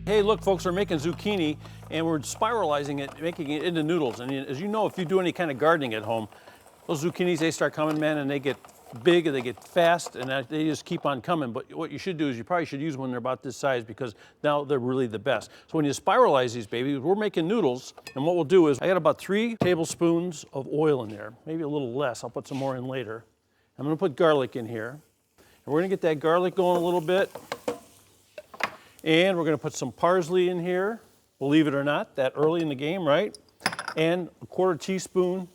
Hey, look, folks, we're making zucchini and we're spiralizing it, making it into noodles. And as you know, if you do any kind of gardening at home, those zucchinis, they start coming, man, and they get big and they get fast and they just keep on coming. But what you should do is you probably should use when they're about this size because now they're really the best. So when you spiralize these babies, we're making noodles. And what we'll do is I got about 3 tablespoons of oil in there, maybe a little less. I'll put some more in later. I'm gonna put garlic in here. And we're gonna get that garlic going a little bit. And we're gonna put some parsley in here, believe it or not, that early in the game, right? And a 1/4 teaspoon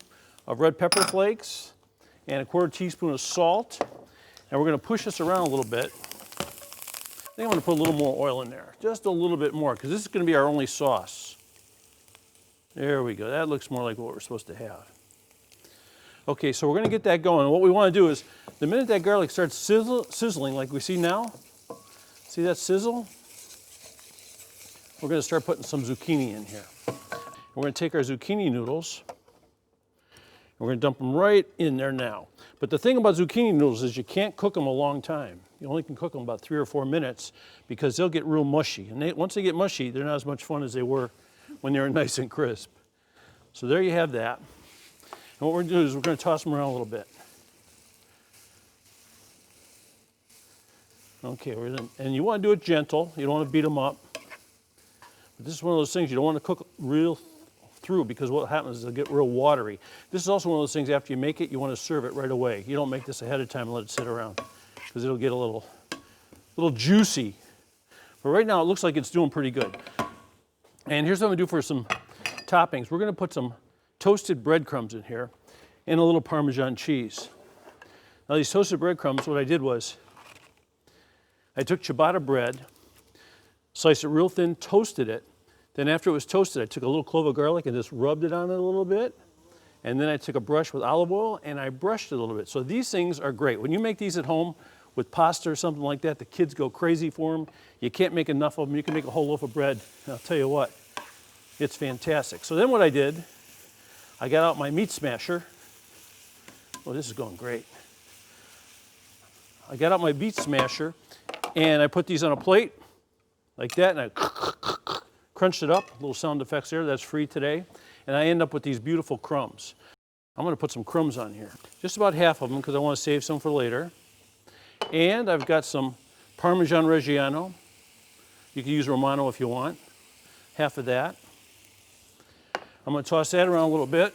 of red pepper flakes and a 1/4 teaspoon of salt. And we're gonna push this around a little bit. I think I'm gonna put a little more oil in there, just a little bit more, because this is gonna be our only sauce. There we go, that looks more like what we're supposed to have. Okay, so we're gonna get that going. And what we wanna do is, the minute that garlic starts sizzling like we see now, see that sizzle? We're gonna start putting some zucchini in here. We're gonna take our zucchini noodles, and we're gonna dump them right in there now. But the thing about zucchini noodles is you can't cook them a long time. You only can cook them about 3 or 4 minutes because they'll get real mushy. And once they get mushy, they're not as much fun as they were when they were nice and crisp. So there you have that. And what we're gonna do is we're gonna toss them around a little bit. Okay, and you wanna do it gentle. You don't wanna beat them up. But this is one of those things you don't wanna cook real through because what happens is they'll get real watery. This is also one of those things after you make it, you wanna serve it right away. You don't make this ahead of time and let it sit around because it'll get a little juicy. But right now it looks like it's doing pretty good. And here's what I'm gonna do for some toppings. We're gonna put some toasted breadcrumbs in here and a little Parmesan cheese. Now these toasted breadcrumbs, what I did was I took ciabatta bread, sliced it real thin, toasted it. Then after it was toasted, I took a little clove of garlic and just rubbed it on it a little bit. And then I took a brush with olive oil and I brushed it a little bit. So these things are great. When you make these at home with pasta or something like that, the kids go crazy for them. You can't make enough of them. You can make a whole loaf of bread. And I'll tell you what, it's fantastic. So then what I did, I got out my meat smasher. Oh, this is going great. I got out my meat smasher and I put these on a plate like that, and I crunched it up. Little sound effects there, that's free today. And I end up with these beautiful crumbs. I'm gonna put some crumbs on here. Just about half of them because I want to save some for later. And I've got some Parmesan Reggiano. You can use Romano if you want. Half of that. I'm gonna toss that around a little bit.